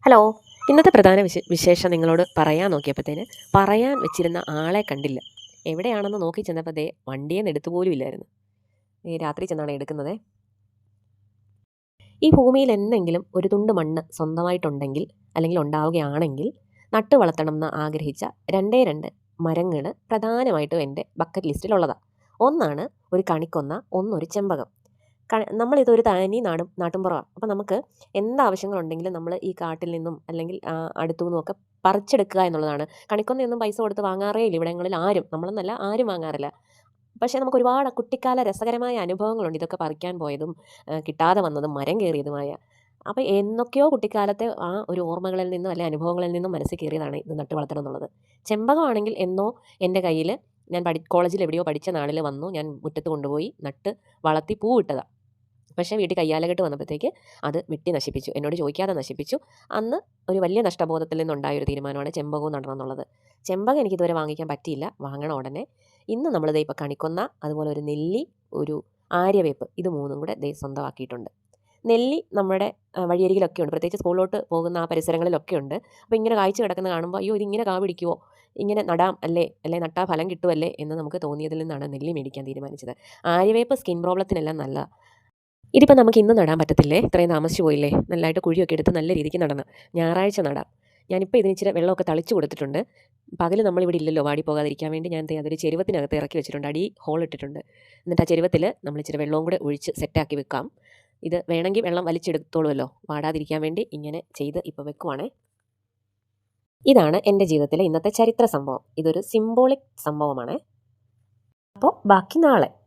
Hello. ഇന്നത്തെ പ്രധാന വിശേഷം നിങ്ങളോട് പറയാൻ നോക്കിയപ്പോഴത്തേന് പറയാൻ വെച്ചിരുന്ന ആളെ കണ്ടില്ല. എവിടെയാണെന്ന് നോക്കി ചെന്നപ്പോൾ ദേ വണ്ടിയെന്ന് എടുത്തു പോലും ഇല്ലായിരുന്നു. ഈ രാത്രി ചെന്നാണ് എടുക്കുന്നത്. ഈ ഭൂമിയിൽ എന്തെങ്കിലും ഒരു തുണ്ട് മണ്ണ് സ്വന്തമായിട്ടുണ്ടെങ്കിൽ അല്ലെങ്കിൽ ഉണ്ടാവുകയാണെങ്കിൽ നട്ടു വളർത്തണം എന്ന് ആഗ്രഹിച്ച രണ്ടേ രണ്ട് മരങ്ങൾ പ്രധാനമായിട്ടും എൻ്റെ ബക്കറ്റ് ലിസ്റ്റിലുള്ളതാണ്. ഒന്നാണ് ഒരു കണിക്കൊന്ന, ഒന്നൊരു ചെമ്പകം. നമ്മളിതൊരു തനി നാട്ടുമ്പുറമാണ്. അപ്പോൾ നമുക്ക് എന്താവശ്യങ്ങളുണ്ടെങ്കിലും നമ്മൾ ഈ കാട്ടിൽ നിന്നും അല്ലെങ്കിൽ അടുത്തു നിന്നുമൊക്കെ പറിച്ചെടുക്കുക എന്നുള്ളതാണ്. കണിക്കൊന്നയൊന്നും പൈസ കൊടുത്ത് വാങ്ങാറേ ഇല്ല ഇവിടങ്ങളിൽ ആരും. നമ്മളെന്നല്ല, ആരും വാങ്ങാറില്ല. പക്ഷേ നമുക്ക് ഒരുപാട് കുട്ടിക്കാല രസകരമായ അനുഭവങ്ങളുണ്ട് ഇതൊക്കെ പറിക്കാൻ പോയതും കിട്ടാതെ വന്നതും മരം കയറിയതുമായ. അപ്പോൾ എന്നൊക്കെയോ കുട്ടിക്കാലത്തെ ആ ഒരു ഓർമ്മകളിൽ നിന്നും അല്ലെങ്കിൽ അനുഭവങ്ങളിൽ നിന്നും മനസ്സിൽ കയറിയതാണ് ഇത് നട്ട് വളർത്തണം എന്നുള്ളത്. ചെമ്പകമാണെങ്കിൽ എന്നോ എൻ്റെ കയ്യിൽ ഞാൻ കോളേജിൽ എവിടെയോ പഠിച്ച നാളിൽ വന്നു, ഞാൻ മുറ്റത്ത് കൊണ്ടുപോയി നട്ട് വളർത്തി പൂവിട്ടതാണ്. പക്ഷേ വീട്ടിൽ കയ്യാലകെട്ട് വന്നപ്പോഴത്തേക്ക് അത് വെട്ടി നശിപ്പിച്ചു. എന്നോട് ചോദിക്കാതെ നശിപ്പിച്ചു. അന്ന് ഒരു വലിയ നഷ്ടബോധത്തിൽ നിന്നുണ്ടായ ഒരു തീരുമാനമാണ് ചെമ്പകവും നടണം എന്നുള്ളത്. ചെമ്പകം എനിക്കിതുവരെ വാങ്ങിക്കാൻ പറ്റിയില്ല, വാങ്ങണം ഉടനെ. ഇന്ന് നമ്മളിതേ ഇപ്പോൾ കണിക്കൊന്ന, അതുപോലെ ഒരു നെല്ലി, ഒരു ആര്യവേപ്പ്, ഇത് മൂന്നും കൂടെ ദേ സ്വന്തമാക്കിയിട്ടുണ്ട്. നെല്ലി നമ്മുടെ വഴിയരികിലൊക്കെ ഉണ്ട്, പ്രത്യേകിച്ച് സ്കൂളിലോട്ട് പോകുന്ന ആ പരിസരങ്ങളിലൊക്കെ ഉണ്ട്. അപ്പോൾ ഇങ്ങനെ കായ്ച്ച് കിടക്കുന്ന കാണുമ്പോൾ അയ്യോ ഇതിങ്ങനെ കാ പിടിക്കുമോ, ഇങ്ങനെ നടാം അല്ലേ നട്ടാൽ ഫലം കിട്ടുമല്ലേ എന്ന് നമുക്ക് തോന്നിയതിൽ നിന്നാണ് നെല്ലി മേടിക്കാൻ തീരുമാനിച്ചത്. ആര്യവേപ്പ് സ്കിൻ പ്രോബ്ലത്തിനെല്ലാം നല്ല. ഇതിപ്പോൾ നമുക്ക് ഇന്ന് നടാൻ പറ്റത്തില്ലേ, ഇത്രയും താമസിച്ച് പോയില്ലേ. നല്ലതായിട്ട് കുഴിയൊക്കെ എടുത്ത് നല്ല രീതിക്ക് നടണം. ഞായറാഴ്ച നടാം. ഞാനിപ്പോൾ ഇതിന് ഇച്ചിരി വെള്ളമൊക്കെ തളിച്ച് കൊടുത്തിട്ടുണ്ട്. പകൽ നമ്മളിവിടെ ഇല്ലല്ലോ, വാടി പോകാതിരിക്കാൻ വേണ്ടി ഞാൻ അതൊരു ചെരുവത്തിനകത്ത് ഇറക്കി വെച്ചിട്ടുണ്ട്, അടി ഹോൾ ഇട്ടിട്ടുണ്ട്. എന്നിട്ട് ആ ചെരുവത്തിൽ നമ്മൾ ഇച്ചിരി വെള്ളവും കൂടെ ഒഴിച്ച് സെറ്റാക്കി വെക്കാം. ഇത് വേണമെങ്കിൽ വെള്ളം വലിച്ചെടുത്തോളുമല്ലോ, വാടാതിരിക്കാൻ വേണ്ടി ഇങ്ങനെ ചെയ്ത് ഇപ്പോൾ വെക്കുവാണേ. ഇതാണ് എൻ്റെ ജീവിതത്തിലെ ഇന്നത്തെ ചരിത്ര സംഭവം. ഇതൊരു സിംബോളിക് സംഭവമാണ്. അപ്പോൾ ബാക്കി നാളെ.